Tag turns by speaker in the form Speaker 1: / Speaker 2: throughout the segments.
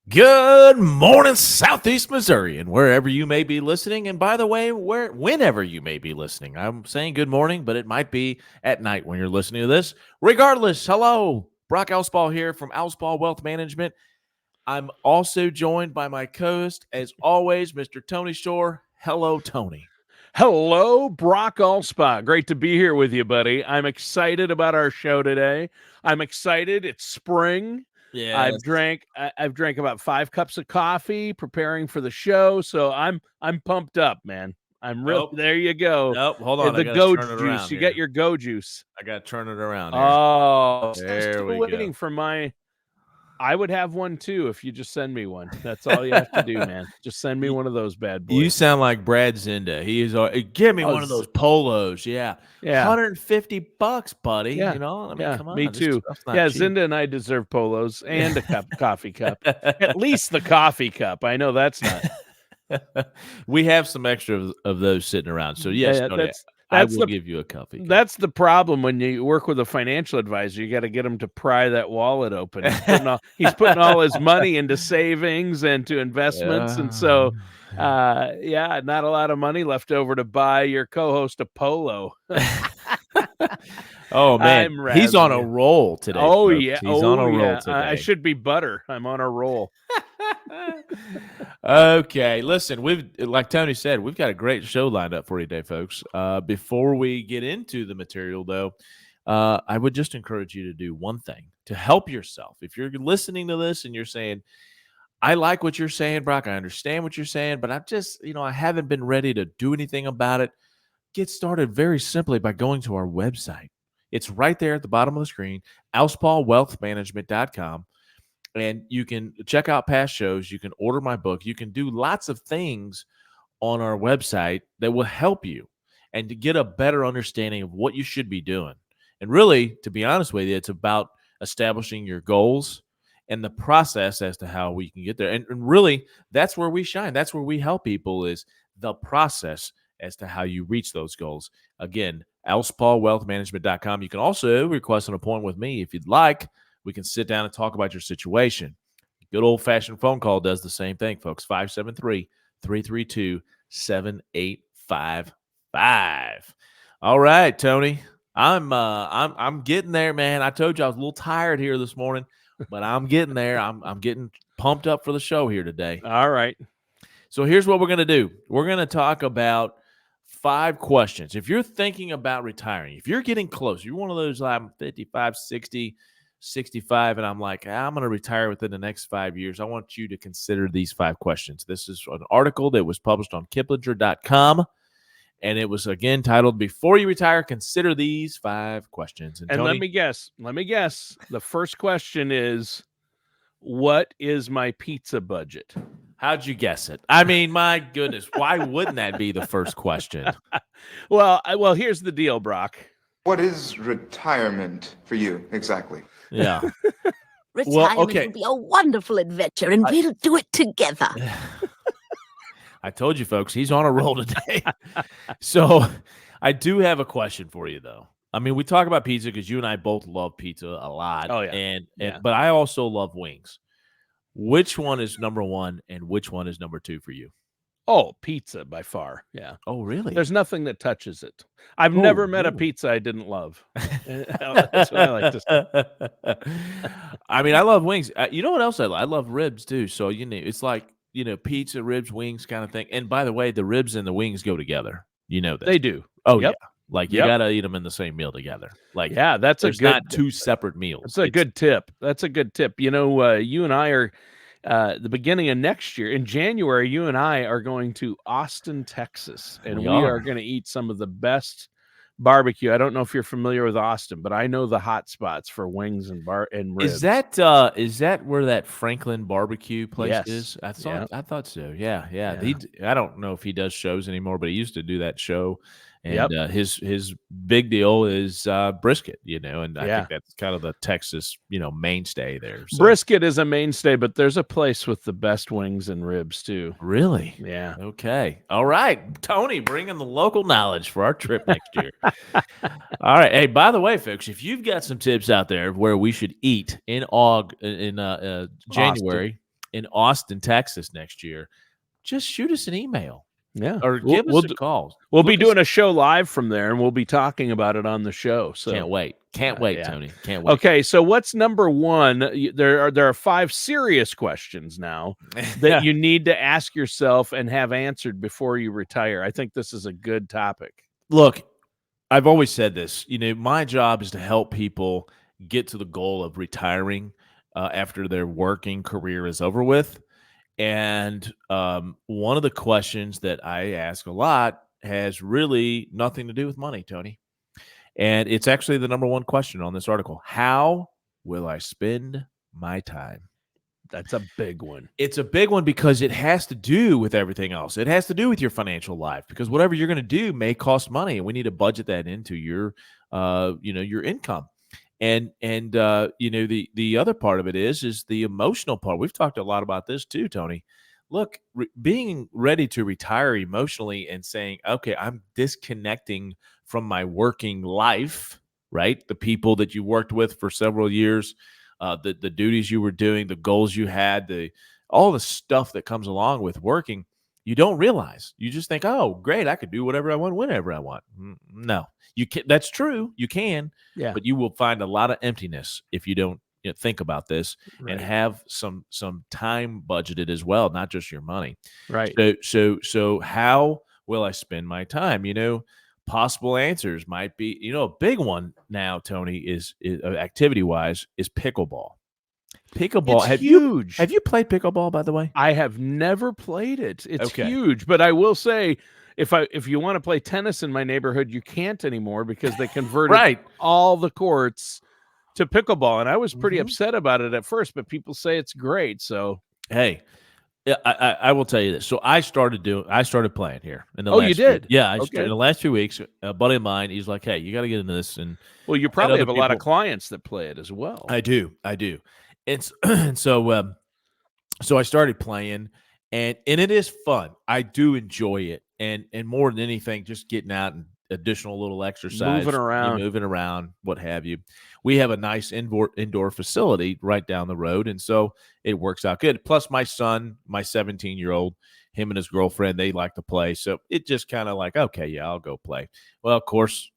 Speaker 1: Good morning, Southeast Missouri, and wherever you may be listening. And by the way, whenever you may be listening, I'm saying good morning, but it might be at night when you're listening to this. Regardless, hello, Brock Alspaugh here from Alspaugh Wealth Management. I'm also joined by my co-host, as always, Mr. Tony Shore. Hello, Tony.
Speaker 2: Hello, Brock Alspaugh. Great to be here with you, buddy. I'm excited about our show today. I'm excited. It's spring.
Speaker 1: Yeah,
Speaker 2: I've drank about 5 cups of coffee preparing for the show, so I'm pumped up, man. I'm real.
Speaker 1: Nope.
Speaker 2: There you go.
Speaker 1: Nope. Hold on.
Speaker 2: The
Speaker 1: I got to
Speaker 2: go
Speaker 1: turn it
Speaker 2: juice.
Speaker 1: around
Speaker 2: You
Speaker 1: here.
Speaker 2: got your go juice.
Speaker 1: I got to turn it around here.
Speaker 2: Oh, I'm
Speaker 1: There
Speaker 2: still
Speaker 1: we
Speaker 2: waiting
Speaker 1: go.
Speaker 2: for my. I would have one too if you just send me one. That's all you have to do, man. Just send me one of those bad boys.
Speaker 1: You sound like Brad Zinda. He is. Give me
Speaker 2: Oh,
Speaker 1: one of those polos. Yeah.
Speaker 2: Yeah.
Speaker 1: $150, buddy.
Speaker 2: Yeah.
Speaker 1: You know, I mean,
Speaker 2: Yeah,
Speaker 1: come on.
Speaker 2: me
Speaker 1: this
Speaker 2: too.
Speaker 1: stuff's not
Speaker 2: Yeah,
Speaker 1: cheap.
Speaker 2: Zinda and I deserve polos and a coffee cup. At least the coffee cup. I know that's not.
Speaker 1: We have some extra of those sitting around. So yes,
Speaker 2: Yeah,
Speaker 1: Tony, I will give you a coffee cup.
Speaker 2: That's the problem when you work with a financial advisor. You got to get him to pry that wallet open. He's putting all his money into savings and to investments, and so not a lot of money left over to buy your co-host a polo.
Speaker 1: Oh man, he's on a roll today.
Speaker 2: Oh
Speaker 1: folks.
Speaker 2: yeah,
Speaker 1: he's on a roll today.
Speaker 2: I should be butter. I'm on a roll.
Speaker 1: Okay, listen, like Tony said, we've got a great show lined up for you today, folks. Before we get into the material, though, I would just encourage you to do one thing to help yourself. If you're listening to this and you're saying, I like what you're saying, Brock, I understand what you're saying, but I haven't been ready to do anything about it. Get started very simply by going to our website. It's right there at the bottom of the screen, alspaugwealthmanagement.com. And you can check out past shows. You can order my book. You can do lots of things on our website that will help you and to get a better understanding of what you should be doing. And really, to be honest with you, it's about establishing your goals and the process as to how we can get there. And really, that's where we shine. That's where we help people is the process as to how you reach those goals. Again, alspaugwealthmanagement.com. You can also request an appointment with me if you'd like. We can sit down and talk about your situation. Good old-fashioned phone call does the same thing, folks. 573-332-7855. All right, Tony. I'm getting there, man. I told you I was a little tired here this morning, but I'm getting there. I'm getting pumped up for the show here today.
Speaker 2: All right.
Speaker 1: So here's what we're going to do. We're going to talk about 5 questions. If you're thinking about retiring, if you're getting close, you're one of those, I'm 55, 60, 65, and I'm like, I'm going to retire within the next 5 years. I want you to consider these 5 questions. This is an article that was published on Kiplinger.com, and it was, again, titled, Before You Retire, Consider These 5 Questions.
Speaker 2: And Tony, let me guess. The first question is, what is my pizza budget?
Speaker 1: How'd you guess it? I mean, my goodness, why wouldn't that be the first question?
Speaker 2: Well, here's the deal, Brock.
Speaker 3: What is retirement for you exactly?
Speaker 1: Yeah.
Speaker 4: Retirement will be a wonderful adventure, and we'll do it together.
Speaker 1: I told you, folks, he's on a roll today. So I do have a question for you, though. I mean, we talk about pizza because you and I both love pizza a lot.
Speaker 2: Oh, yeah.
Speaker 1: But I also love wings. Which one is number 1 and which one is number 2 for you?
Speaker 2: Oh, pizza by far. Yeah.
Speaker 1: Oh, really?
Speaker 2: There's nothing that touches it. I've never met a pizza I didn't love. That's what I like to say.
Speaker 1: I mean, I love wings. You know what else I love? I love ribs too. So, it's like, pizza, ribs, wings kind of thing. And by the way, the ribs and the wings go together. You know that.
Speaker 2: They do.
Speaker 1: Oh,
Speaker 2: yep.
Speaker 1: Yeah. Like, you got to eat them in the same meal together. Like,
Speaker 2: yeah, that's
Speaker 1: not 2 separate meals.
Speaker 2: That's a good tip. That's a good tip. You and I are the beginning of next year in January. You and I are going to Austin, Texas, and we are going to eat some of the best barbecue. I don't know if you're familiar with Austin, but I know the hot spots for wings and ribs.
Speaker 1: Is that where that Franklin barbecue place is? I thought so. Yeah. I don't know if he does shows anymore, but he used to do that show. And his big deal is brisket, and I think that's kind of the Texas, mainstay there. So.
Speaker 2: Brisket is a mainstay, but there's a place with the best wings and ribs too.
Speaker 1: Really?
Speaker 2: Yeah.
Speaker 1: Okay. All right. Tony, bringing the local knowledge for our trip next year. All right. Hey, by the way, folks, if you've got some tips out there where we should eat in January, in Austin, Texas next year, just shoot us an email.
Speaker 2: Yeah.
Speaker 1: Or give us a call.
Speaker 2: We'll be doing a show live from there, and we'll be talking about it on the show. So
Speaker 1: can't wait. Can't wait, Tony. Can't wait.
Speaker 2: Okay, so what's number one? There are 5 serious questions now that you need to ask yourself and have answered before you retire. I think this is a good topic.
Speaker 1: Look, I've always said this. My job is to help people get to the goal of retiring after their working career is over with. And one of the questions that I ask a lot has really nothing to do with money, Tony. And it's actually the number one question on this article. How will I spend my time?
Speaker 2: That's a big one.
Speaker 1: It's a big one because it has to do with everything else. It has to do with your financial life, because whatever you're going to do may cost money, and we need to budget that into your income. And the other part of it is the emotional part. We've talked a lot about this too, Tony. Look, being ready to retire emotionally and saying, okay, I'm disconnecting from my working life, right? The people that you worked with for several years, the duties you were doing, the goals you had, all the stuff that comes along with working, you don't realize. You just think, oh, great, I could do whatever I want, whenever I want. No, you can. That's true. You can, but you will find a lot of emptiness if you don't think about this and have some time budgeted as well, not just your money.
Speaker 2: Right.
Speaker 1: So how will I spend my time? Possible answers might be, a big one now, Tony, is activity wise is pickleball. Pickleball,
Speaker 2: it's huge.
Speaker 1: Have you played pickleball, by the way?
Speaker 2: I have never played it. It's huge, but I will say, if you want to play tennis in my neighborhood, you can't anymore because they converted all the courts to pickleball, and I was pretty upset about it at first, but people say it's great. So
Speaker 1: hey, I will tell you this. So I started playing here in the
Speaker 2: you did?
Speaker 1: Yeah, in the last few weeks. A buddy of mine, he's like, "Hey, you got to get into this." And
Speaker 2: you probably have a lot of clients that play it as well.
Speaker 1: I do. And so I started playing, and it is fun. I do enjoy it, and more than anything, just getting out and additional little exercise,
Speaker 2: moving
Speaker 1: around, what have you. We have a nice indoor facility right down the road, and so it works out good. Plus, my son, my 17-year-old, him and his girlfriend, they like to play, so it just kind of like, okay, yeah, I'll go play. Well, of course,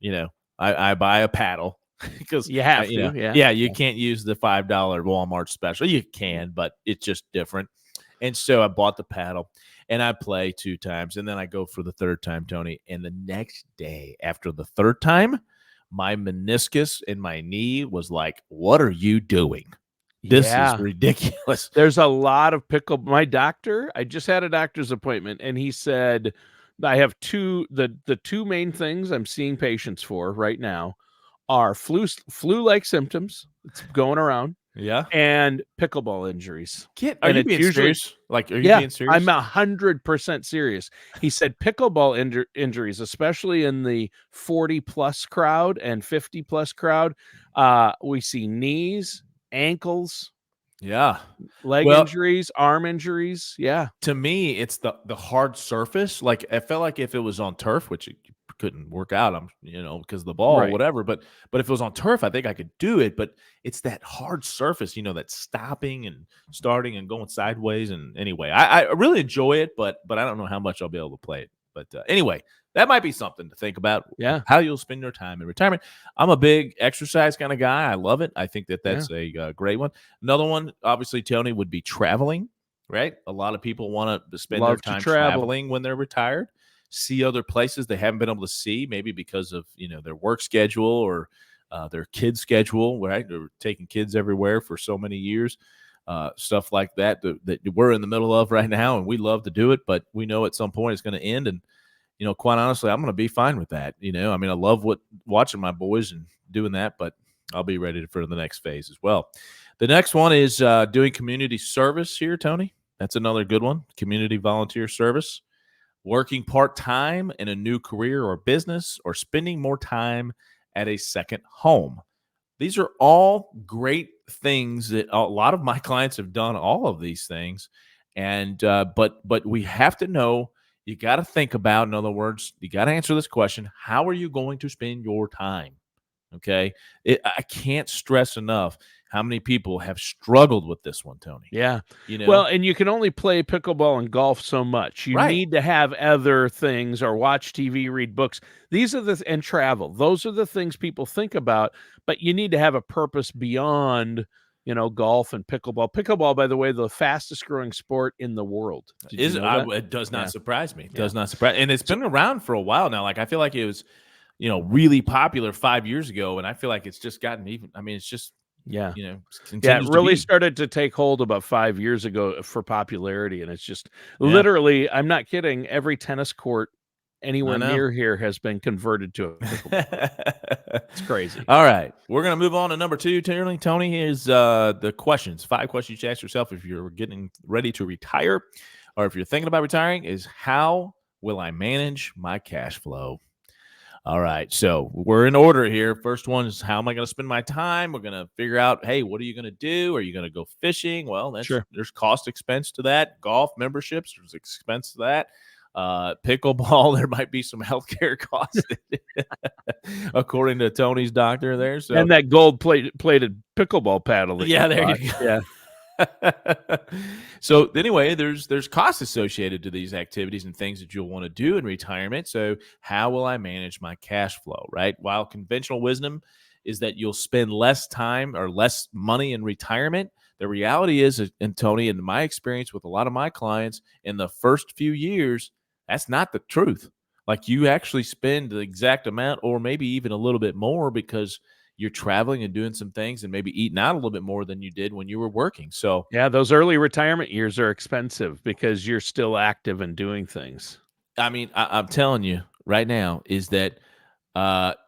Speaker 1: I buy a paddle. Because
Speaker 2: you have to,
Speaker 1: you can't use the $5 Walmart special. You can, but it's just different. And so I bought the paddle, and I play 2 times, and then I go for the 3rd time, Tony. And the next day, after the 3rd time, my meniscus in my knee was like, "What are you doing? This is ridiculous."
Speaker 2: There's a lot of My doctor, I just had a doctor's appointment, and he said I have the 2 main things I'm seeing patients for right now are flu-like symptoms. It's going around.
Speaker 1: Yeah.
Speaker 2: And pickleball injuries.
Speaker 1: Are you being serious? Are you being serious?
Speaker 2: I'm 100% serious. He said pickleball injuries, especially in the 40+ crowd and 50+ crowd, we see knees, ankles, leg injuries, arm injuries. Yeah.
Speaker 1: To me, it's the hard surface. Like, I felt like if it was on turf, which it couldn't work out, because of the ball or whatever. But if it was on turf, I think I could do it. But it's that hard surface, that stopping and starting and going sideways. And anyway, I really enjoy it, but I don't know how much I'll be able to play it. But anyway, that might be something to think about.
Speaker 2: Yeah,
Speaker 1: how you'll spend your time in retirement. I'm a big exercise kind of guy. I love it. I think that's a great one. Another one, obviously, Tony, would be traveling. Right, a lot of people want to spend their time traveling when they're retired. See other places they haven't been able to see, maybe because of their work schedule or their kids' schedule, right? They're taking kids everywhere for so many years, stuff like that we're in the middle of right now, and we love to do it, but we know at some point it's going to end. And quite honestly, I'm going to be fine with that. I love watching my boys and doing that, but I'll be ready for the next phase as well. The next one is doing community service here, Tony. That's another good one. Community volunteer service. Working part-time in a new career or business, or spending more time at a second home. These are all great things that a lot of my clients have done, all of these things. And but we have to know, you got to think about, in other words, you got to answer this question: how are you going to spend your time? Okay. I can't stress enough how many people have struggled with this one, Tony?
Speaker 2: Yeah.
Speaker 1: You know?
Speaker 2: Well, and you can only play pickleball and golf so much. You
Speaker 1: Right.
Speaker 2: need to have other things or watch TV, read books. These are and travel. Those are the things people think about, but you need to have a purpose beyond, golf and pickleball. Pickleball, by the way, the fastest growing sport in the world. Did you know that?
Speaker 1: It does not
Speaker 2: Yeah.
Speaker 1: surprise me. It
Speaker 2: Yeah.
Speaker 1: does not surprise. And it's been around for a while now. Like, I feel like it was, really popular 5 years ago, and I feel like it's just gotten even. I mean, it's just,
Speaker 2: Yeah.
Speaker 1: it
Speaker 2: Yeah, it really started to take hold about 5 years ago for popularity, and it's just literally, I'm not kidding, every tennis court anywhere near here has been converted to a pickleball. It's crazy.
Speaker 1: All right. We're going to move on to number 2, Tony, is the questions. 5 questions you should ask yourself if you're getting ready to retire or if you're thinking about retiring is, how will I manage my cash flow? All right, so we're in order here. First one is, how am I going to spend my time? We're going to figure out, hey, what are you going to do? Are you going to go fishing? Well, there's cost expense to that. Golf memberships, there's expense to that. Pickleball, there might be some healthcare costs, according to Tony's doctor there. So,
Speaker 2: and that gold plated pickleball paddle. There
Speaker 1: you go.
Speaker 2: Yeah.
Speaker 1: So anyway, there's costs associated to these activities and things that you'll want to do in retirement. So how will I manage my cash flow, right? While conventional wisdom is that you'll spend less time or less money in retirement, the reality is, and Tony, in my experience with a lot of my clients, in the first few years, that's not the truth. Like, you actually spend the exact amount or maybe even a little bit more because you're traveling and doing some things and maybe eating out a little bit more than you did when you were working. So
Speaker 2: yeah, those early retirement years are expensive because you're still active and doing things.
Speaker 1: I mean, I'm telling you right now is that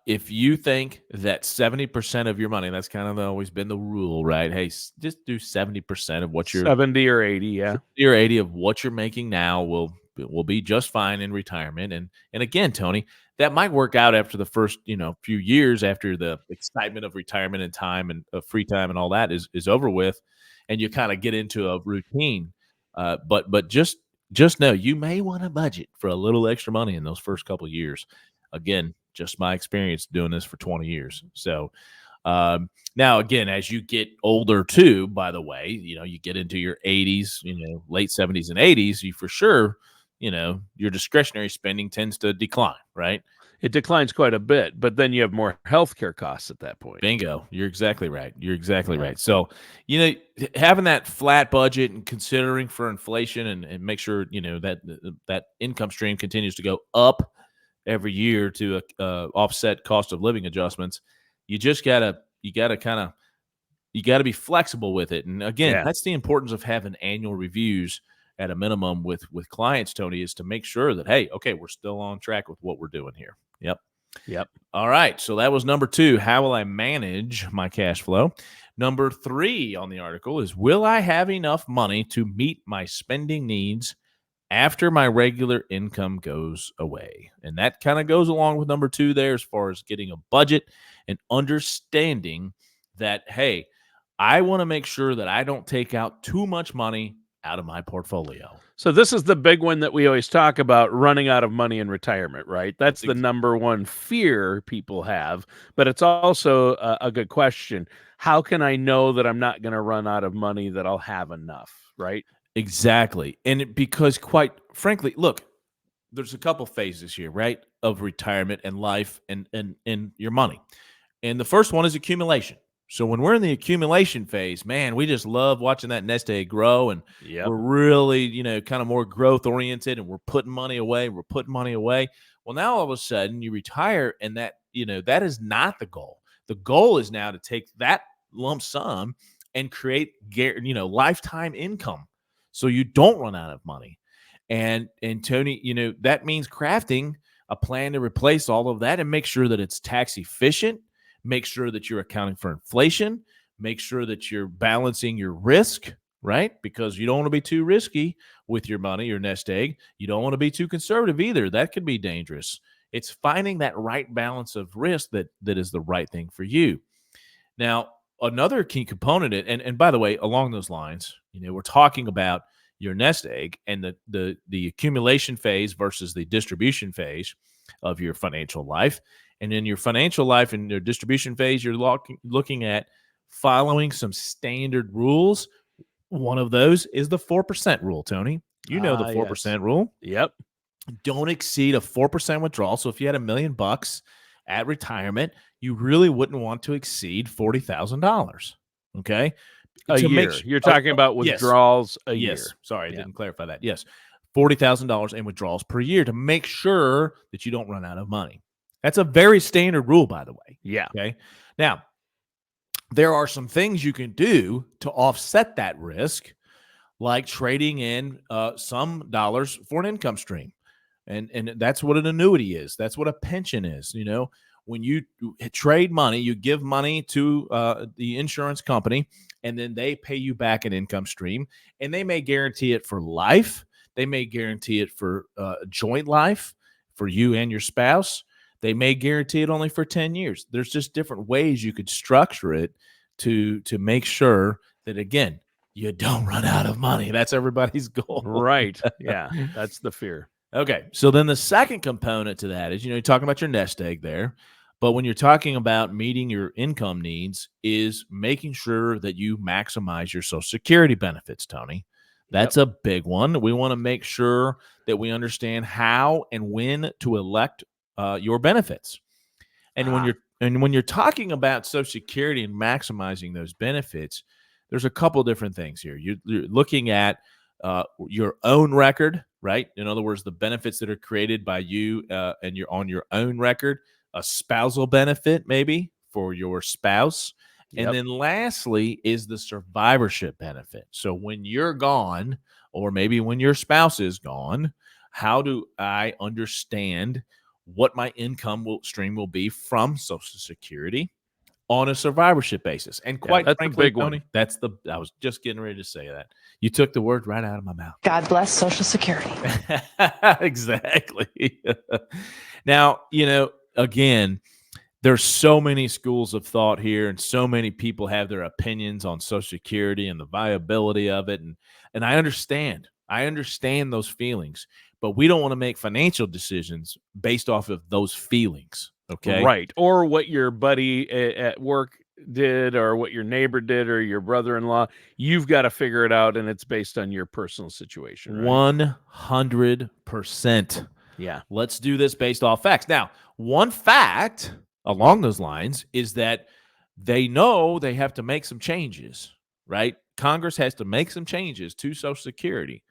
Speaker 1: if you think that 70% of your money, that's kind of always been the rule, right? Hey, just do 70% of what you're
Speaker 2: 70 or 80, yeah.
Speaker 1: 70 or 80 of what you're making now will be just fine in retirement. And again, Tony, that might work out after the first, few years, after the excitement of retirement and time and free time and all that is over with, and you kind of get into a routine. But just know you may want to budget for a little extra money in those first couple of years. Again, just my experience doing this for 20 years. So now, again, as you get older too, by the way, you get into your 80s, late 70s and 80s, you for sure, your discretionary spending tends to decline, right?
Speaker 2: It declines quite a bit, but then you have more healthcare costs at that point.
Speaker 1: Bingo. You're exactly right. Right. So, having that flat budget and considering for inflation and make sure, that income stream continues to go up every year to offset cost of living adjustments, you gotta be flexible with it. And again, that's the importance of having annual reviews at a minimum with clients, Tony, is to make sure that, hey, okay, we're still on track with what we're doing here. Yep. All right. So that was number 2. How will I manage my cash flow? Number 3 on the article is, will I have enough money to meet my spending needs after my regular income goes away? And that kind of goes along with number 2 there, as far as getting a budget and understanding that, hey, I want to make sure that I don't take out too much money out of my portfolio.
Speaker 2: So this is the big one that we always talk about, running out of money in retirement, right? That's the number one fear people have, but it's also a good question. How can I know that I'm not going to run out of money, that I'll have enough, right?
Speaker 1: Exactly. And because, quite frankly, look, there's a couple phases here, right, of retirement and life and your money. And the first one is accumulation. So when we're in the accumulation phase, man, we just love watching that nest egg grow, and we're really, kind of more growth oriented, and we're putting money away. Well, now all of a sudden you retire, and that is not the goal. The goal is now to take that lump sum and create, lifetime income, so you don't run out of money. And Tony, that means crafting a plan to replace all of that and make sure that it's tax efficient. Make sure that you're accounting for inflation. Make sure that you're balancing your risk, right? Because you don't want to be too risky with your money, your nest egg. You don't want to be too conservative either. That could be dangerous. It's finding that right balance of risk that is the right thing for you. Now, another key component, and by the way, along those lines, we're talking about your nest egg and the accumulation phase versus the distribution phase of your financial life. And in your financial life and your distribution phase, you're looking at following some standard rules. One of those is the 4% rule, Tony. You know the 4% rule.
Speaker 2: Yep.
Speaker 1: Don't exceed a 4% withdrawal. So if you had $1 million at retirement, you really wouldn't want to exceed $40,000. Okay.
Speaker 2: A year. You're talking about withdrawals a year.
Speaker 1: Sorry, I didn't clarify that. Yes. $40,000 in withdrawals per year to make sure that you don't run out of money. That's a very standard rule, by the way.
Speaker 2: Yeah.
Speaker 1: Okay. Now, there are some things you can do to offset that risk, like trading in some dollars for an income stream. And that's what an annuity is. That's what a pension is. You know, when you trade money, you give money to the insurance company, and then they pay you back an income stream, and they may guarantee it for life. They may guarantee it for joint life for you and your spouse. They may guarantee it only for 10 years. There's just different ways you could structure it to make sure that, again, you don't run out of money. That's everybody's goal.
Speaker 2: Right. Yeah. That's the fear.
Speaker 1: Okay. So then the second component to that is, you're talking about your nest egg there, but when you're talking about meeting your income needs is making sure that you maximize your Social Security benefits, Tony. That's a big one. We want to make sure that we understand how and when to elect your benefits. And when you're talking about Social Security and maximizing those benefits, there's a couple different things here. You're looking at your own record, right? In other words, the benefits that are created by you and you're on your own record, a spousal benefit maybe for your spouse. Yep. And then lastly is the survivorship benefit. So when you're gone, or maybe when your spouse is gone, how do I understand what my income stream will be from Social Security on a survivorship basis? And quite
Speaker 2: that's
Speaker 1: frankly,
Speaker 2: a big
Speaker 1: Tony,
Speaker 2: one.
Speaker 1: I was just getting ready to say that. You took the word right out of my mouth.
Speaker 5: God bless Social Security.
Speaker 1: Exactly. Now, again, there's so many schools of thought here, and so many people have their opinions on Social Security and the viability of it. And I understand those feelings, but we don't want to make financial decisions based off of those feelings. Okay.
Speaker 2: Right. Or what your buddy at work did, or what your neighbor did, or your brother-in-law. You've got to figure it out, and it's based on your personal situation. Right?
Speaker 1: 100%.
Speaker 2: Yeah.
Speaker 1: Let's do this based off facts. Now, one fact along those lines is that they know they have to make some changes, right? Congress has to make some changes to Social Security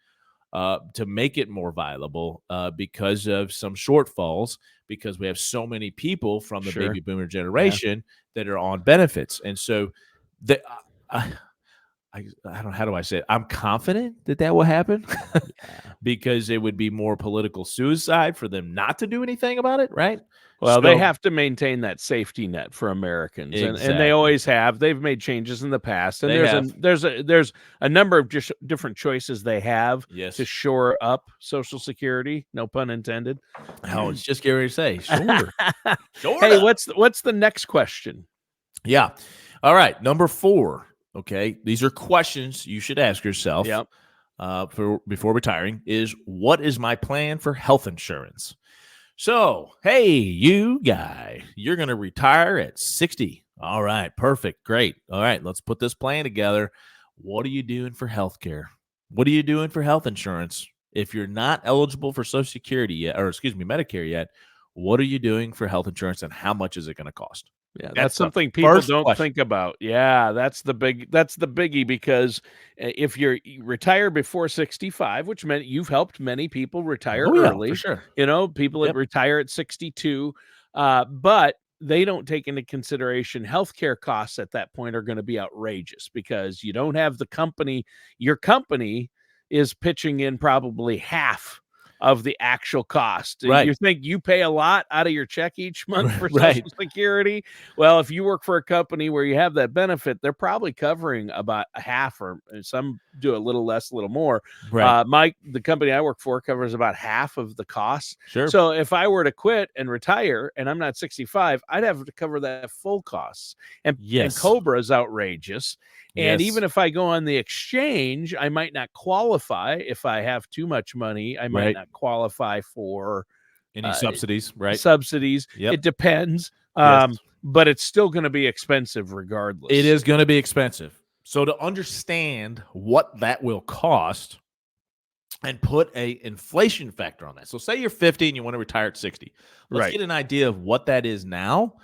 Speaker 1: to make it more viable because of some shortfalls, because we have so many people from the baby boomer generation that are on benefits. And so I don't know, how do I say it? I'm confident that will happen because it would be more political suicide for them not to do anything about it, right?
Speaker 2: Well, they have to maintain that safety net for Americans,
Speaker 1: exactly.
Speaker 2: and they always have. They've made changes in the past, and there's a number of just different choices they have to shore up Social Security. No pun intended.
Speaker 1: I was just getting ready to say, sure.
Speaker 2: Hey, what's the next question?
Speaker 1: Yeah. All right, number 4. Okay, these are questions you should ask yourself before retiring. Is what is my plan for health insurance? So, hey, you guy, you're going to retire at 60. All right, perfect, great. All right, let's put this plan together. What are you doing for health care? What are you doing for health insurance? If you're not eligible for Social Security yet, or Medicare yet, what are you doing for health insurance, and how much is it going to cost?
Speaker 2: Yeah, that's something people don't think about. Yeah, that's the biggie, because if you retire before 65, which meant you've helped many people retire early,
Speaker 1: for sure.
Speaker 2: People that retire at 62, but they don't take into consideration healthcare costs at that point are going to be outrageous, because you don't have the company. Your company is pitching in probably half of the actual cost.
Speaker 1: Right.
Speaker 2: You think you pay a lot out of your check each month for Social Security? Well, if you work for a company where you have that benefit, they're probably covering about a half, or some do a little less, a little more.
Speaker 1: Right.
Speaker 2: The company I work for covers about half of the costs.
Speaker 1: Sure.
Speaker 2: So if I were to quit and retire and I'm not 65, I'd have to cover that full costs. And COBRA is outrageous. And even if I go on the exchange, I might not qualify. If I have too much money, I might not qualify for
Speaker 1: any subsidies, right?
Speaker 2: Subsidies.
Speaker 1: Yep.
Speaker 2: It depends. But it's still going to be expensive regardless.
Speaker 1: It is going to be expensive. So to understand what that will cost and put a inflation factor on that. So say you're 50 and you want to retire at 60. Let's get an idea of what that is now,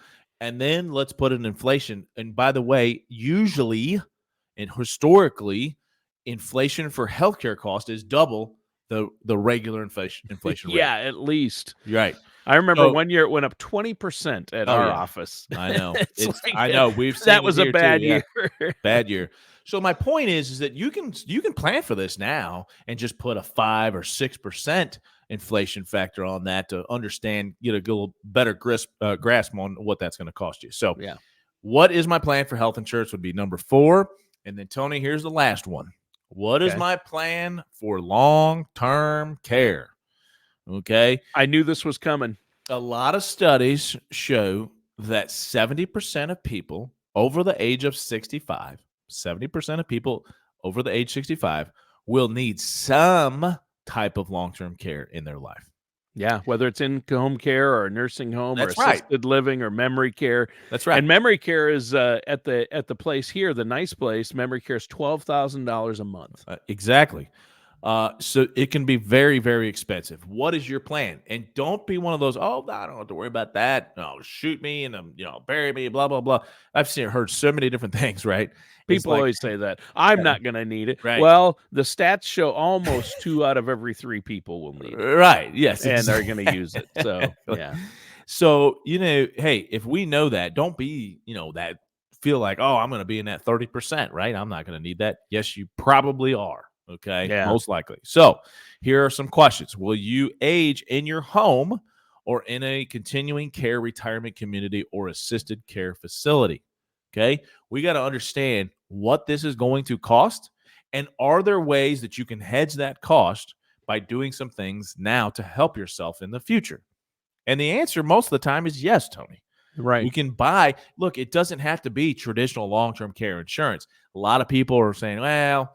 Speaker 1: and then let's put an inflation. And by the way, usually and historically, inflation for healthcare cost is double the regular inflation rate.
Speaker 2: Yeah, at least.
Speaker 1: Right.
Speaker 2: I remember one year it went up 20% at our office.
Speaker 1: I know.
Speaker 2: I
Speaker 1: know. We've seen
Speaker 2: that was a bad year.
Speaker 1: Bad year. So my point is that you can plan for this now and just put a 5 or 6% inflation factor on that to understand, get a little better grasp on what that's going to cost you. So what is my plan for health insurance would be number 4. And then Tony, here's the last one. What is my plan for long-term care? Okay.
Speaker 2: I knew this was coming.
Speaker 1: A lot of studies show that 70% of people over the age of 65, 70% of people over the age 65 will need some type of long-term care in their life.
Speaker 2: Yeah, whether it's in home care or a nursing home or assisted living or memory care.
Speaker 1: That's right.
Speaker 2: And memory care is at the place here, the nice place, memory care is $12,000 a month.
Speaker 1: Exactly. So it can be very, very expensive. What is your plan? And don't be one of those, I don't have to worry about that. No, shoot me and bury me, blah, blah, blah. I've heard so many different things, right?
Speaker 2: People always say that. I'm not going to need it.
Speaker 1: Right.
Speaker 2: Well, the stats show almost 2 out of every 3 people will need it.
Speaker 1: Right. Yes.
Speaker 2: And are going to use it. So, yeah.
Speaker 1: So, hey, if we know that, don't be, that feel like, I'm going to be in that 30%, right? I'm not going to need that. Yes, you probably are. Okay.
Speaker 2: Yeah.
Speaker 1: Most likely. So here are some questions. Will you age in your home or in a continuing care retirement community or assisted care facility? Okay. We got to understand what this is going to cost. And are there ways that you can hedge that cost by doing some things now to help yourself in the future? And the answer most of the time is yes, Tony.
Speaker 2: Right.
Speaker 1: You can look, it doesn't have to be traditional long-term care insurance. A lot of people are saying, well,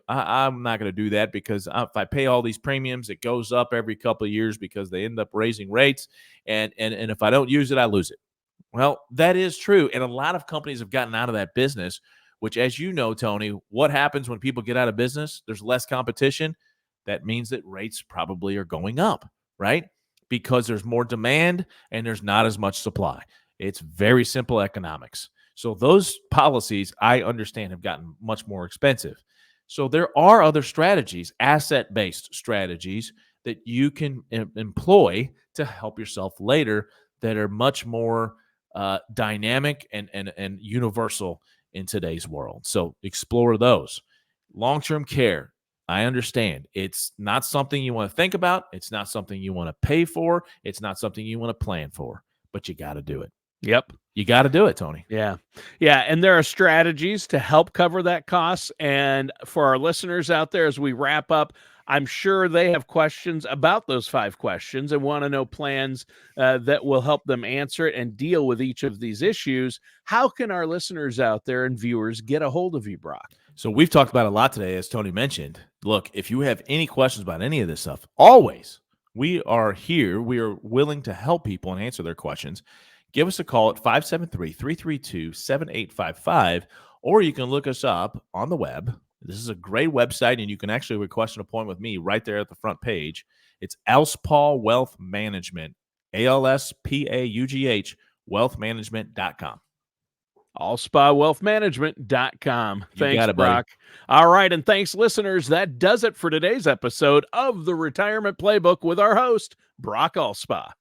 Speaker 1: I'm not going to do that because if I pay all these premiums, it goes up every couple of years because they end up raising rates. And if I don't use it, I lose it. Well, that is true. And a lot of companies have gotten out of that business, which, as you know, Tony, what happens when people get out of business? There's less competition. That means that rates probably are going up, right? Because there's more demand and there's not as much supply. It's very simple economics. So those policies, I understand, have gotten much more expensive. So there are other strategies, asset-based strategies that you can employ to help yourself later that are much more dynamic and universal in today's world. So explore those. Long-term care, I understand. It's not something you want to think about. It's not something you want to pay for. It's not something you want to plan for, but you got to do it.
Speaker 2: Yep.
Speaker 1: You got to do it, Tony.
Speaker 2: Yeah. Yeah. And there are strategies to help cover that cost. And for our listeners out there, as we wrap up, I'm sure they have questions about those 5 questions and want to know plans that will help them answer it and deal with each of these issues. How can our listeners out there and viewers get a hold of you, Brock?
Speaker 1: So we've talked about a lot today, as Tony mentioned. Look, if you have any questions about any of this stuff, always, we are here. We are willing to help people and answer their questions. Give us a call at 573-332-7855, or you can look us up on the web. This is a great website, and you can actually request an appointment with me right there at the front page. It's Alspaugh Wealth Management, ALSPAUGH, wealthmanagement.com.
Speaker 2: Alspaugwealthmanagement.com. Thanks, Brock. All right, and thanks, listeners. That does it for today's episode of the Retirement Playbook with our host, Brock Alspaugh.